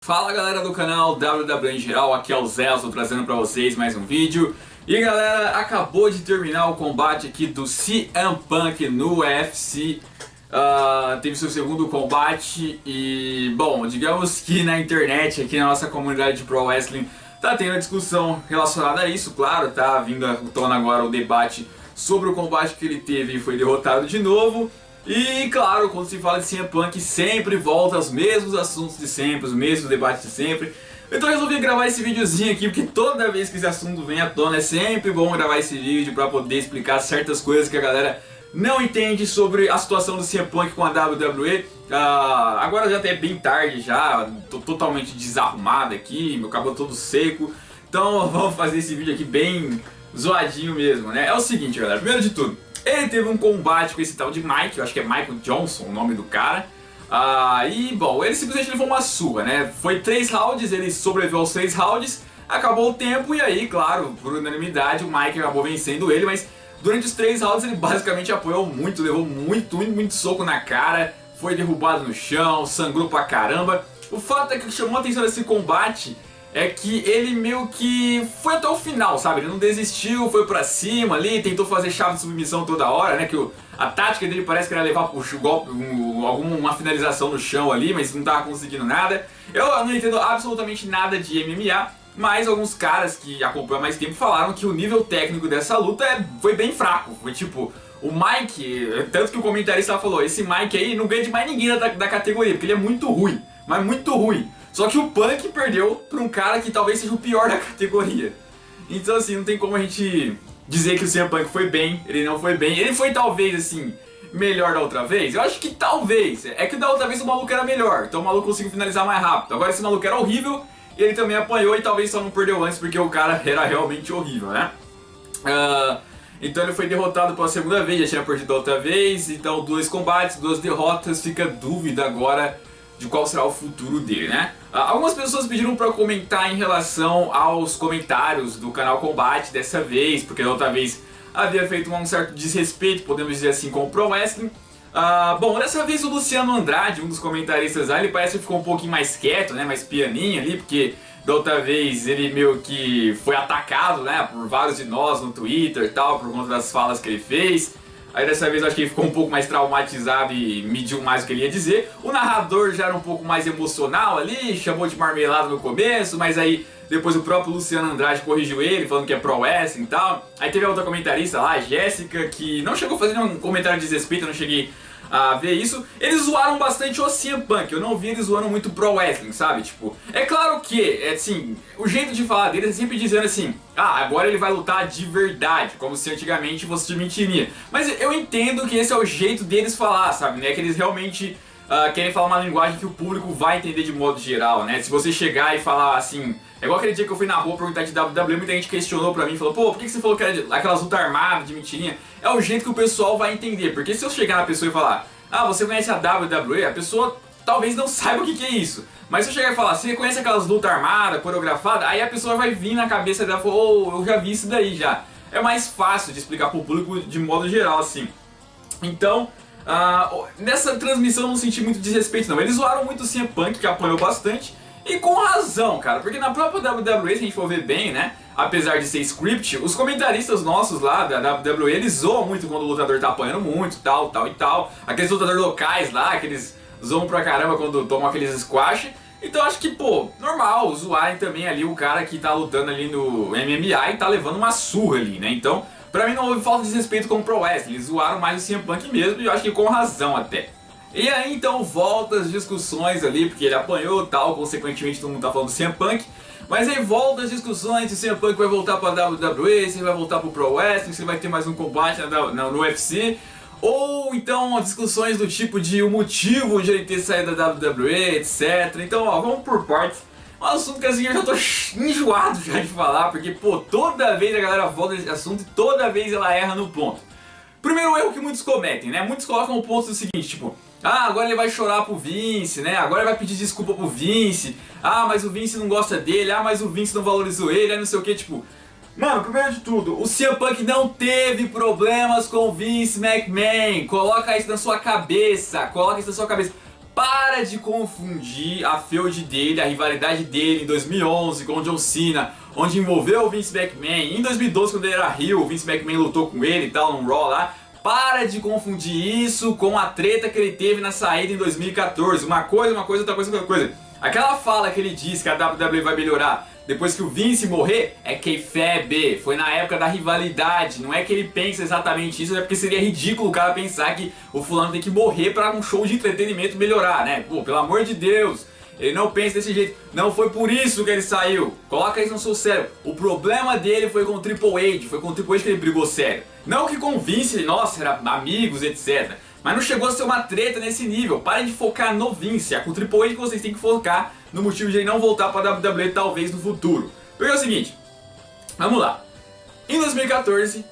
Fala galera do canal WWE em geral, aqui é o Zé, estou trazendo pra vocês mais um vídeo. E galera, acabou de terminar o combate aqui do CM Punk no UFC. Teve seu segundo combate e, bom, digamos que na internet, aqui na nossa comunidade de Pro Wrestling, tá tendo a discussão relacionada a isso, claro, tá vindo à tona agora o debate sobre o combate que ele teve e foi derrotado de novo. E claro, quando se fala de CM Punk sempre volta aos mesmos assuntos de sempre, os mesmos debates de sempre. Então eu resolvi gravar esse videozinho aqui porque toda vez que esse assunto vem à tona é sempre bom gravar esse vídeo para poder explicar certas coisas que a galera não entende sobre a situação do CM Punk com a WWE. Agora já até é bem tarde já, tô totalmente desarrumado aqui, meu cabelo todo seco. Então vamos fazer esse vídeo aqui bem zoadinho mesmo, né? É o seguinte galera, primeiro de tudo, ele teve um combate com esse tal de Mike, eu acho que é Michael Johnson o nome do cara. E bom, ele simplesmente levou uma surra, né? Foi 3 rounds, ele sobreviveu aos 3 rounds, acabou o tempo e aí, claro, por unanimidade o Mike acabou vencendo ele, mas durante os 3 rounds ele basicamente apoiou muito, levou muito soco na cara, foi derrubado no chão, sangrou pra caramba. O fato é que chamou a atenção desse combate é que ele meio que foi até o final, sabe? Ele não desistiu, foi pra cima ali, tentou fazer chave de submissão toda hora, né? Que a tática dele parece que era levar o golpe, alguma finalização no chão ali, mas não tava conseguindo nada. Eu não entendo absolutamente nada de MMA, mas alguns caras que acompanham há mais tempo falaram que o nível técnico dessa luta foi bem fraco. Foi tipo, o Mike, tanto que o comentarista falou, esse Mike aí não ganha de mais ninguém da categoria, porque ele é muito ruim, mas muito ruim. Só que o Punk perdeu pra um cara que talvez seja o pior da categoria. Então assim, não tem como a gente dizer que o CM Punk foi bem, ele não foi bem. Ele foi talvez assim, melhor da outra vez? Eu acho que talvez. É que da outra vez o maluco era melhor, então o maluco conseguiu finalizar mais rápido. Agora esse maluco era horrível e ele também apanhou e talvez só não perdeu antes porque o cara era realmente horrível, né? Então ele foi derrotado pela segunda vez, já tinha perdido a outra vez. Então 2 combates, 2 derrotas, fica dúvida agora de qual será o futuro dele, né? Algumas pessoas pediram para comentar em relação aos comentários do canal Combate dessa vez, porque da outra vez havia feito um certo desrespeito, podemos dizer assim, com o Pro Wrestling. Bom, dessa vez o Luciano Andrade, um dos comentaristas lá, ele parece que ficou um pouquinho mais quieto, né, mais pianinho ali, porque da outra vez ele meio que foi atacado, né, por vários de nós no Twitter e tal, por conta das falas que ele fez. Aí dessa vez eu acho que ele ficou um pouco mais traumatizado e mediu mais o que ele ia dizer. O narrador já era um pouco mais emocional ali, chamou de marmelada no começo, mas aí depois o próprio Luciano Andrade corrigiu ele, falando que é pro wrestling e tal. Aí teve a outra comentarista lá, a Jéssica, que não chegou a fazer nenhum comentário de desrespeito, eu não cheguei a ver isso. Eles zoaram bastante o CM Punk, eu não vi eles zoando muito pro wrestling, sabe? Tipo, é claro que, assim, o jeito de falar deles é sempre dizendo assim, agora ele vai lutar de verdade, como se antigamente fosse de mentirinha. Mas eu entendo que esse é o jeito deles falar, sabe? Né? Que eles realmente querem falar uma linguagem que o público vai entender de modo geral, né? Se você chegar e falar assim, é igual aquele dia que eu fui na rua perguntar de WWE, muita gente questionou pra mim, falou, pô, por que você falou que era aquelas lutas armadas, de mentirinha? É o jeito que o pessoal vai entender, porque se eu chegar na pessoa e falar, você conhece a WWE, a pessoa talvez não saiba o que é isso. Mas se eu chegar e falar, você conhece aquelas lutas armadas, coreografadas, aí a pessoa vai vir na cabeça dela e falar, eu já vi isso daí já. É mais fácil de explicar pro público de modo geral, assim. Então, nessa transmissão eu não senti muito desrespeito não. Eles zoaram muito o CM Punk, que apoiou bastante. E com razão, cara, porque na própria WWE, se a gente for ver bem, né, apesar de ser script, os comentaristas nossos lá da WWE, eles zoam muito quando o lutador tá apanhando muito, tal. Aqueles lutadores locais lá, que eles zoam pra caramba quando tomam aqueles squash. Então acho que, pô, normal zoarem também ali o cara que tá lutando ali no MMA e tá levando uma surra ali, né, então pra mim não houve falta de respeito com o Pro Wrestling, eles zoaram mais o CM Punk mesmo e eu acho que com razão até. E aí então volta as discussões ali, porque ele apanhou e tal, consequentemente todo mundo tá falando do CM Punk. Mas aí volta as discussões se o CM Punk vai voltar pra WWE, se ele vai voltar pro Pro Wrestling, se ele vai ter mais um combate no UFC. Ou então discussões do tipo de o motivo de ele ter saído da WWE, etc. Então vamos por partes. Um assunto que assim eu já tô enjoado já de falar, porque pô, toda vez a galera volta nesse assunto e toda vez ela erra no ponto. Primeiro erro que muitos cometem, né? Muitos colocam o ponto do seguinte, tipo, agora ele vai chorar pro Vince, né? Agora ele vai pedir desculpa pro Vince. Mas o Vince não gosta dele. Mas o Vince não valorizou ele, não sei o que, tipo. Mano, primeiro de tudo, o CM Punk não teve problemas com o Vince McMahon. Coloca isso na sua cabeça, para de confundir a feud dele, a rivalidade dele em 2011 com o John Cena, onde envolveu o Vince McMahon. Em 2012, quando ele era heel, o Vince McMahon lutou com ele e tal, num Raw lá. Para de confundir isso com a treta que ele teve na saída em 2014. Uma coisa, outra coisa, outra coisa. Aquela fala que ele disse que a WWE vai melhorar depois que o Vince morrer é kayfabe, foi na época da rivalidade. Não é que ele pensa exatamente isso, é porque seria ridículo o cara pensar que o fulano tem que morrer para um show de entretenimento melhorar, né? Pô, pelo amor de Deus, ele não pensa desse jeito. Não foi por isso que ele saiu. Coloca isso no seu cérebro. O problema dele foi com o Triple H, foi com o Triple H que ele brigou sério. Não que com o Vince, nossa, era amigos, etc. Mas não chegou a ser uma treta nesse nível. Parem de focar no Vince. É com o Triple H que vocês têm que focar no motivo de ele não voltar para a WWE talvez no futuro. Porque é o seguinte, vamos lá. Em 2014,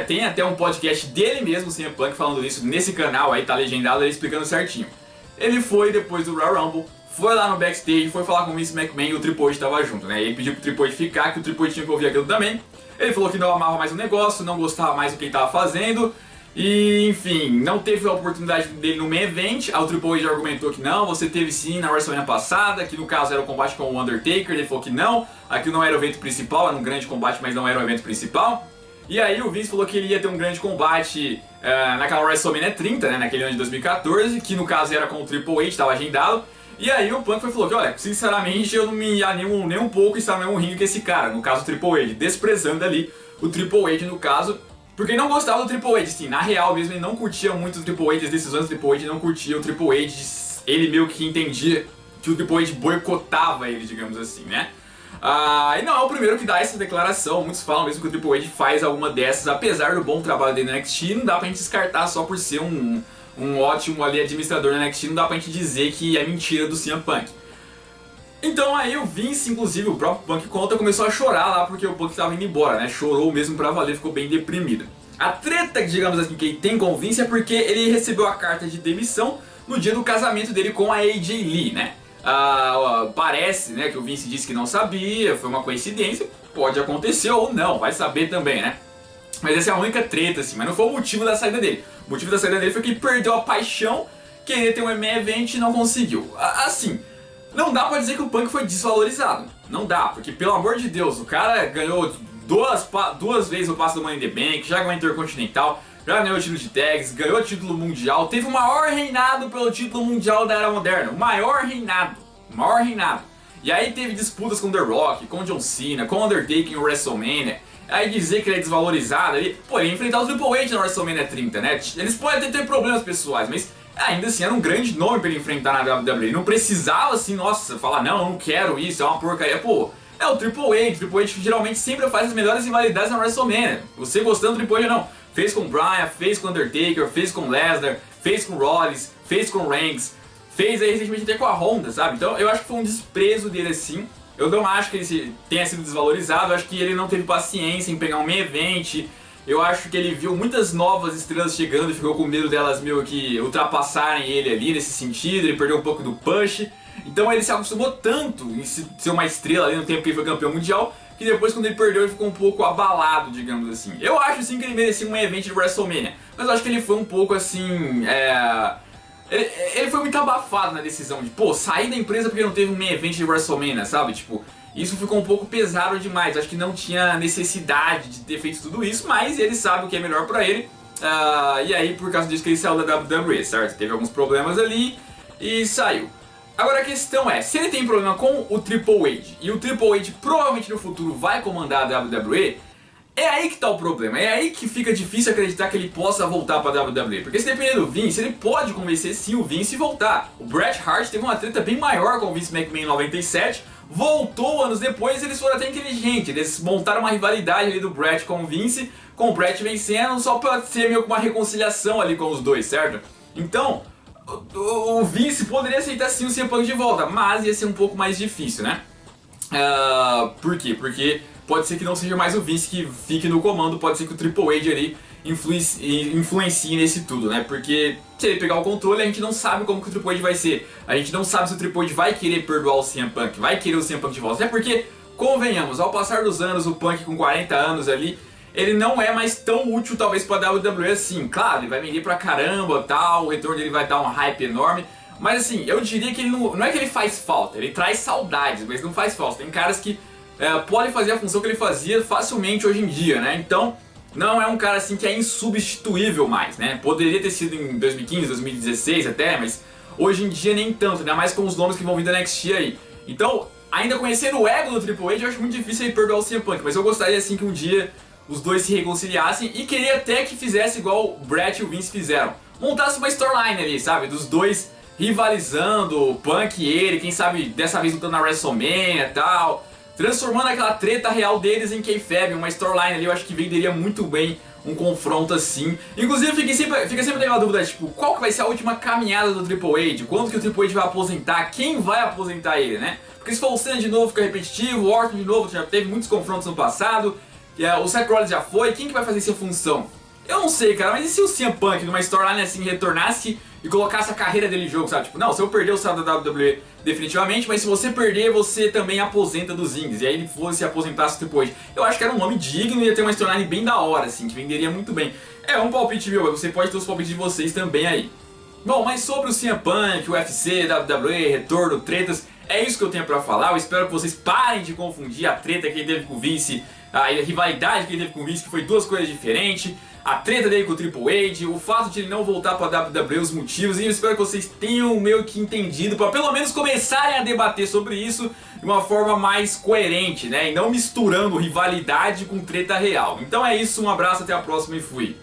tem até um podcast dele mesmo, o CM Punk, falando isso nesse canal aí, tá legendado, ele explicando certinho. Ele foi depois do Royal Rumble, foi lá no backstage, foi falar com o Vince McMahon e o Triple H estava junto, né? Ele pediu pro Triple H ficar, que o Triple H tinha que ouvir aquilo também. Ele falou que não amava mais o negócio, não gostava mais do que ele estava fazendo. E, enfim, não teve a oportunidade dele no main event. O Triple H argumentou que não, você teve sim na WrestleMania passada, que no caso era o combate com o Undertaker. Ele falou que não, aquilo não era o evento principal, era um grande combate, mas não era o evento principal. E aí o Vince falou que ele ia ter um grande combate naquela WrestleMania 30, né, naquele ano de 2014, que no caso era com o Triple H, estava agendado. E aí o Punk falou que, olha, sinceramente eu não me animo nem um pouco em estar no mesmo ringue que esse cara, no caso o Triple H, desprezando ali o Triple H no caso. Porque ele não gostava do Triple H, assim, na real mesmo, ele não curtia muito o Triple H, as decisões do Triple H, não curtia o Triple H, ele meio que entendia que o Triple H boicotava ele, digamos assim, né? E não é o primeiro que dá essa declaração, muitos falam mesmo que o Triple H faz alguma dessas, apesar do bom trabalho dele no NXT, não dá pra gente descartar só por ser um ótimo ali administrador no NXT, não dá pra gente dizer que é mentira do CM Punk. Então aí o Vince, inclusive o próprio Punk conta, começou a chorar lá porque o Punk estava indo embora, né? Chorou mesmo pra valer, ficou bem deprimido. A treta, digamos assim, que ele tem com o Vince é porque ele recebeu a carta de demissão no dia do casamento dele com a AJ Lee, né? Parece, né, que o Vince disse que não sabia, foi uma coincidência, pode acontecer ou não, vai saber também, né? Mas essa é a única treta, assim, mas não foi o motivo da saída dele. O motivo da saída dele foi que ele perdeu a paixão, queria ter um main event e não conseguiu. Assim, não dá pra dizer que o Punk foi desvalorizado. Não dá, porque pelo amor de Deus, o cara ganhou duas vezes o passe do Money in the Bank, já ganhou o Intercontinental, já ganhou o título de tags, ganhou o título mundial, teve o maior reinado pelo título mundial da era moderna. O maior reinado. E aí teve disputas com The Rock, com John Cena, com Undertaker em WrestleMania. Aí dizer que ele é desvalorizado, ele ia enfrentar o Triple H na WrestleMania 30, né? Eles podem ter problemas pessoais, mas ainda assim era um grande nome pra ele enfrentar na WWE. Não precisava assim, nossa, falar não, eu não quero isso, é uma porcaria. Pô, é o Triple H geralmente sempre faz as melhores rivalidades na WrestleMania. Você gostando do Triple H ou não. Fez com o Bryan, fez com o Undertaker, fez com o Lesnar, fez com o Rollins, fez com o Reigns, fez aí recentemente até com a Honda, sabe? Então eu acho que foi um desprezo dele assim. Eu não acho que ele tenha sido desvalorizado, eu acho que ele não teve paciência em pegar um main event. Eu acho que ele viu muitas novas estrelas chegando e ficou com medo delas meio que ultrapassarem ele ali nesse sentido, ele perdeu um pouco do push. Então ele se acostumou tanto em ser uma estrela ali no tempo que ele foi campeão mundial, que depois quando ele perdeu ele ficou um pouco abalado, digamos assim. Eu acho sim que ele merecia um main event de WrestleMania, mas eu acho que ele foi um pouco assim... Ele foi muito abafado na decisão de, pô, sair da empresa porque não teve um main event de WrestleMania, sabe? Tipo, isso ficou um pouco pesado demais. Acho que não tinha necessidade de ter feito tudo isso, mas ele sabe o que é melhor pra ele. E aí, por causa disso que ele saiu da WWE, certo? Teve alguns problemas ali e saiu. Agora a questão é, se ele tem problema com o Triple H, e o Triple H provavelmente no futuro vai comandar a WWE, é aí que tá o problema, é aí que fica difícil acreditar que ele possa voltar pra WWE. Porque se depender do Vince, ele pode convencer sim o Vince a voltar. O Bret Hart teve uma treta bem maior com o Vince McMahon em 97, voltou anos depois, eles foram até inteligentes, eles montaram uma rivalidade ali do Bret com o Vince, com o Bret vencendo, só pra ser meio que uma reconciliação ali com os dois, certo? Então, o Vince poderia aceitar sim o CM Punk de volta, mas ia ser um pouco mais difícil, né? Por quê? Porque pode ser que não seja mais o Vince que fique no comando, pode ser que o Triple H ali influencie nesse tudo, né? Porque se ele pegar o controle, a gente não sabe como que o Triple H vai ser. A gente não sabe se o Triple H vai querer perdoar o CM Punk, vai querer o CM Punk de volta. Até porque, convenhamos, ao passar dos anos, o Punk com 40 anos ali, ele não é mais tão útil talvez pra WWE assim. Claro, ele vai vender pra caramba, tal, o retorno dele vai dar um hype enorme, Mas assim, eu diria que ele não é que ele faz falta, ele traz saudades, mas não faz falta. Tem caras que podem fazer a função que ele fazia facilmente hoje em dia, né? Então, não é um cara assim que é insubstituível mais, né? Poderia ter sido em 2015, 2016 até, mas hoje em dia nem tanto, ainda mais com os nomes que vão vir da NXT aí. Então, ainda conhecendo o ego do Triple H, eu acho muito difícil ele perdoar o CM Punk, mas eu gostaria assim que um dia os dois se reconciliassem e queria até que fizesse igual o Bret e o Vince fizeram. Montasse uma storyline ali, sabe? Dos dois rivalizando, o Punk e ele, quem sabe dessa vez lutando na WrestleMania e tal. Transformando aquela treta real deles em kayfabe, uma storyline ali, eu acho que venderia muito bem um confronto assim. Inclusive fica sempre aquela dúvida, tipo, qual que vai ser a última caminhada do Triple H? Quando que o Triple H vai aposentar? Quem vai aposentar ele, né? Porque se for o Cena de novo fica repetitivo, o Orton de novo já teve muitos confrontos no passado, o Seth Rollins já foi, quem que vai fazer essa função? Eu não sei, cara, mas e se o CM Punk numa storyline assim retornasse e colocasse a carreira dele em jogo, sabe? Tipo, não, se eu perder o saldo da WWE definitivamente, mas se você perder, você também aposenta dos indies. E aí ele fosse e aposentasse depois. Eu acho que era um nome digno e ia ter uma storyline bem da hora, assim, que venderia muito bem. É um palpite meu, você pode ter os palpites de vocês também aí. Bom, mas sobre o CM Punk, o UFC, WWE, retorno, tretas, é isso que eu tenho pra falar. Eu espero que vocês parem de confundir a treta que ele teve com o Vince, a rivalidade que ele teve com o Vince, que foi duas coisas diferentes, a treta dele com o Triple H, o fato de ele não voltar pra WWE, os motivos, e eu espero que vocês tenham meio que entendido, pra pelo menos começarem a debater sobre isso de uma forma mais coerente, né? E não misturando rivalidade com treta real. Então é isso, um abraço, até a próxima e fui!